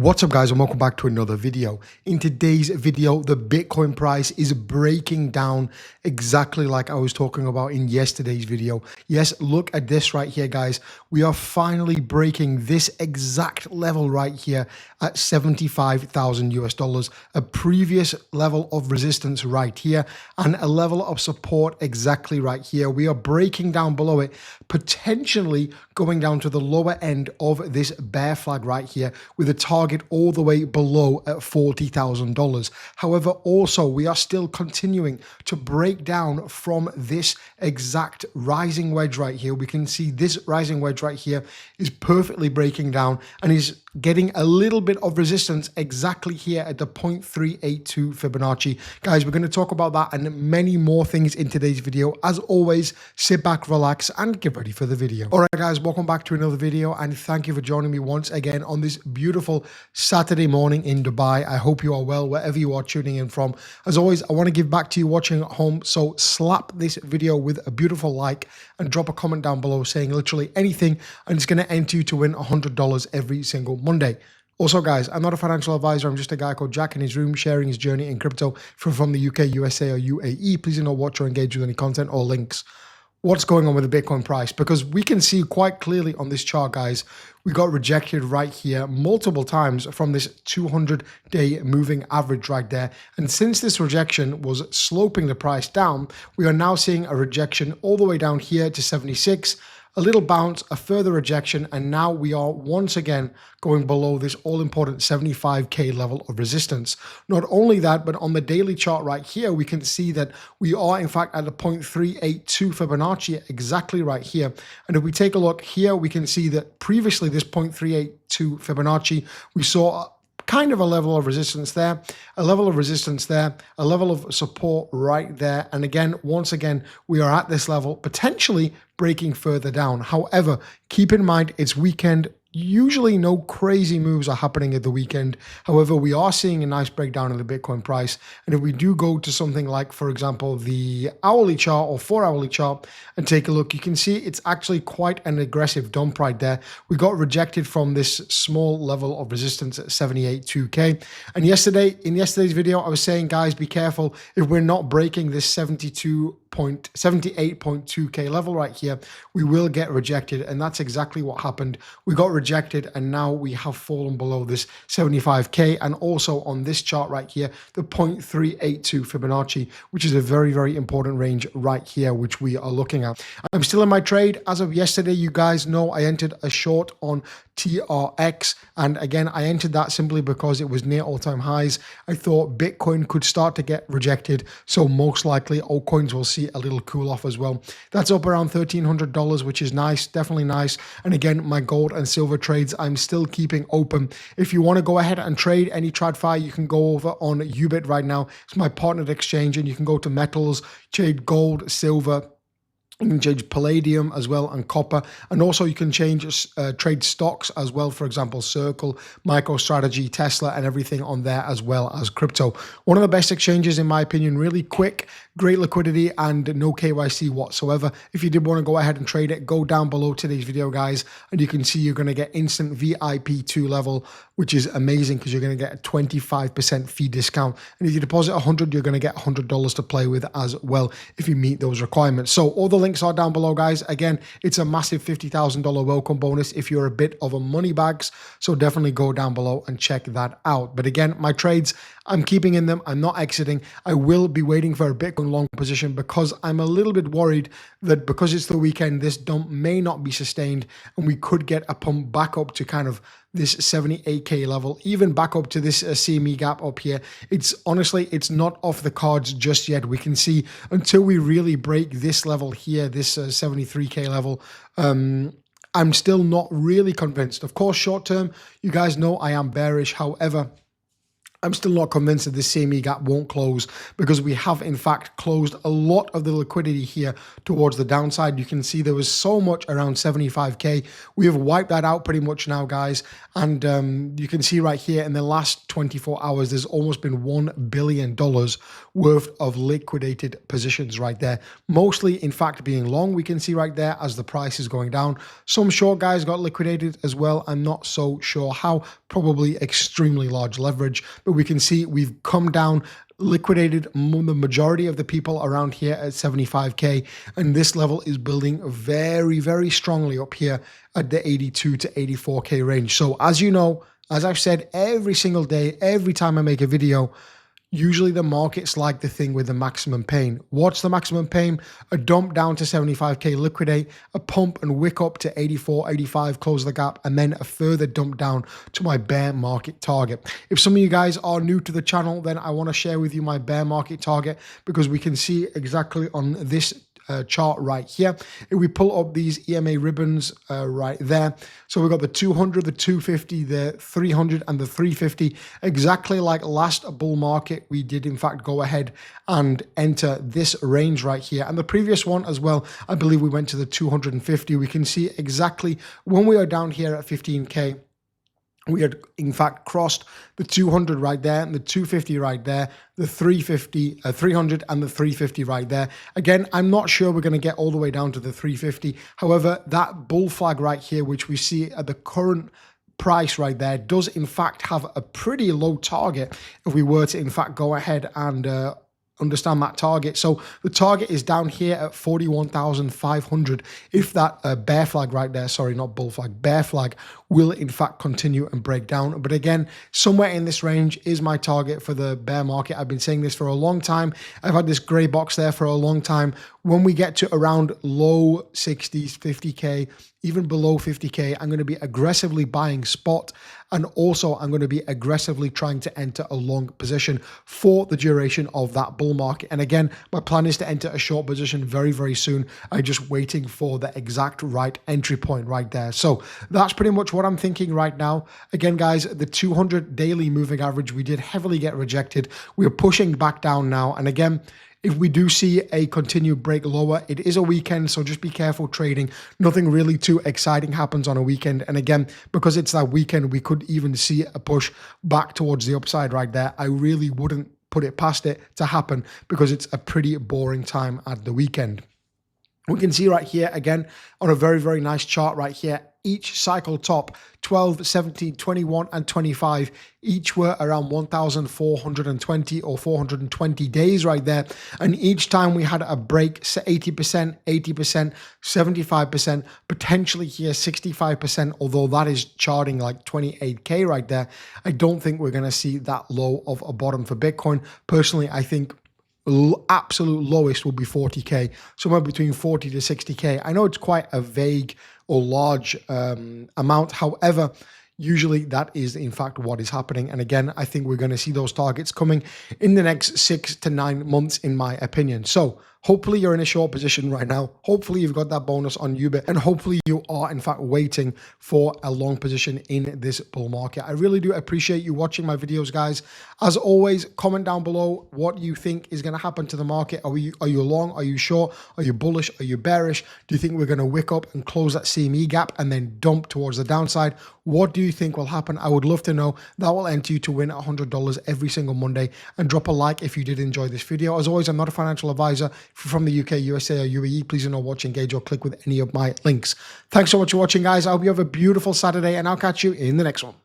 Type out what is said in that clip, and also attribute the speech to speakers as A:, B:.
A: What's up guys, and welcome back to another video. In today's video, the Bitcoin price is breaking down exactly like I was talking about in yesterday's video. Yes, look at this right here guys. We are finally breaking this exact level right here at 75,000 US dollars, a previous level of resistance right here and a level of support exactly right here. We are breaking down below it, potentially going down to the lower end of this bear flag right here with a target all the way below at $40,000. However, also we are still continuing to break down from this exact rising wedge right here. We can see this rising wedge right here is perfectly breaking down and is getting a little bit of resistance exactly here at the 0.382 Fibonacci. Guys, we're going to talk about that and many more things in today's video. As always, sit back, relax, and get ready for the video. All right, guys, welcome back to another video, and thank you for joining me once again on this beautiful Saturday morning in Dubai. I hope you are well wherever you are tuning in from. As always, I want to give back to you watching at home, so slap this video with a beautiful like and drop a comment down below saying literally anything, and it's going to enter you to win $100 every single Monday. Also guys, I'm not a financial advisor, I'm just a guy called Jack in his room sharing his journey in crypto from the UK, USA or UAE. Please do not watch or engage with any content or links. What's going on with the Bitcoin price? Because we can see quite clearly on this chart guys, we got rejected right here multiple times from this 200-day moving average right there. And since this rejection was sloping the price down, we are now seeing a rejection all the way down here to 76, a little bounce, a further rejection, and now we are once again going below this all-important 75K level of resistance. Not only that, but on the daily chart right here, we can see that we are in fact at the 0.382 Fibonacci exactly right here. And if we take a look here, we can see that previously this 0.382 Fibonacci, we saw kind of a level of resistance there, a level of resistance there, a level of support right there. And again, once again, we are at this level, potentially breaking further down. However, keep in mind it's weekend. Usually no crazy moves are happening at the weekend. However, we are seeing a nice breakdown in the Bitcoin price. And if we do go to something like, for example, the hourly chart or 4-hourly chart and take a look, you can see it's actually quite an aggressive dump right there. We got rejected from this small level of resistance at 78.2K. And in yesterday's video, I was saying, guys, be careful if we're not breaking this 78.2K level right here, we will get rejected. And that's exactly what happened. We got rejected and now we have fallen below this 75K, and also on this chart right here, the 0.382 Fibonacci, which is a very, very important range right here, which we are looking at. I'm still in my trade. As of yesterday, you guys know I entered a short on TRX, and again I entered that simply because it was near all-time highs. I thought Bitcoin could start to get rejected, so most likely altcoins will see a little cool off as well. That's up around $1,300, which is nice, definitely nice. And again, my gold and silver trades I'm still keeping open. If you want to go ahead and trade any TradFi, you can go over on Ubit right now. It's my partnered exchange, and you can go to metals, trade gold, silver. You can change palladium as well and copper, and also you can change trade stocks as well. For example, Circle, MicroStrategy, Tesla, and everything on there, as well as crypto. One of the best exchanges in my opinion, really quick, great liquidity, and no KYC whatsoever. If you did want to go ahead and trade it, go down below today's video guys, and you can see you're going to get instant VIP 2 level, which is amazing because you're going to get a 25% fee discount. And if you deposit 100, you're going to get $100 to play with as well if you meet those requirements. So all the links are down below guys. Again, it's a massive $50,000 welcome bonus if you're a bit of a money bags, so definitely go down below and check that out. But again, my trades, I'm keeping in them, I'm not exiting. I will be waiting for a Bitcoin long position because I'm a little bit worried that because it's the weekend, this dump may not be sustained and we could get a pump back up to kind of this 78K level, even back up to this CME gap up here. It's honestly, it's not off the cards just yet. We can see until we really break this level here, this 73K level, I'm still not really convinced. Of course, short term, you guys know I am bearish. However, I'm still not convinced that this CME gap won't close, because we have in fact closed a lot of the liquidity here towards the downside. You can see there was so much around 75k. We have wiped that out pretty much now, guys. And you can see right here in the last 24 hours, there's almost been $1 billion worth of liquidated positions right there. Mostly, in fact, being long, we can see right there as the price is going down. Some short guys got liquidated as well. I'm not so sure how, probably extremely large leverage, but we can see we've come down, liquidated the majority of the people around here at 75k, and this level is building very, very strongly up here at the 82 to 84k range. So as you know, as I've said every single day, every time I make a video, usually the market's like the thing with the maximum pain. What's the maximum pain? A dump down to 75k, liquidate, a pump and wick up to 84, 85, close the gap, and then a further dump down to my bear market target. If some of you guys are new to the channel, then I want to share with you my bear market target, because we can see exactly on this chart right here. If we pull up these EMA ribbons right there, so we've got the 200, the 250, the 300, and the 350. Exactly like last bull market, we did in fact go ahead and enter this range right here, and the previous one as well. I believe we went to the 250. We can see exactly when we are down here at 15k. We had in fact crossed the 200 right there, and the 250 right there, the 350, 300, and the 350 right there. Again, I'm not sure we're going to get all the way down to the 350. However, that bull flag right here, which we see at the current price right there, does in fact have a pretty low target if we were to in fact go ahead and understand that target. So the target is down here at 41,500 if that bear flag right there, sorry, not bull flag, bear flag will in fact continue and break down. But again, somewhere in this range is my target for the bear market. I've been saying this for a long time. I've had this gray box there for a long time. When we get to around low 60s, 50k, even below 50k, I'm going to be aggressively buying spot, and also I'm going to be aggressively trying to enter a long position for the duration of that bull market. And again, my plan is to enter a short position very, very soon. I'm just waiting for the exact right entry point right there. So that's pretty much what I'm thinking right now. Again, guys, the 200 daily moving average, we did heavily get rejected. We're pushing back down now. And again, if we do see a continued break lower, it is a weekend, so just be careful trading. Nothing really too exciting happens on a weekend. And again, because it's that weekend, we could even see a push back towards the upside right there. I really wouldn't put it past it to happen, because it's a pretty boring time at the weekend. We can see right here, again, on a very, very nice chart right here, each cycle top, 12, 17, 21, and 25, each were around 1,420 or 420 days right there. And each time we had a break, 80%, 80%, 75%, potentially here 65%, although that is charting like 28K right there. I don't think we're going to see that low of a bottom for Bitcoin. Personally, I think absolute lowest will be 40K, somewhere between 40 to 60K. I know it's quite a vague or large amount. However, usually that is in fact what is happening. And again, I think we're going to see those targets coming in the next 6 to 9 months, in my opinion. So hopefully you're in a short position right now. Hopefully you've got that bonus on UBIT, and hopefully you are in fact waiting for a long position in this bull market. I really do appreciate you watching my videos, guys. As always, comment down below what you think is going to happen to the market. Are you long? Are you short? Are you bullish? Are you bearish? Do you think we're going to wick up and close that CME gap and then dump towards the downside? What do you think will happen? I would love to know. That will enter you to win $100 every single Monday. And drop a like if you did enjoy this video. As always, I'm not a financial advisor. If you're from the UK, USA, or UAE, please do not watch, engage, or click with any of my links. Thanks so much for watching, guys. I hope you have a beautiful Saturday, and I'll catch you in the next one.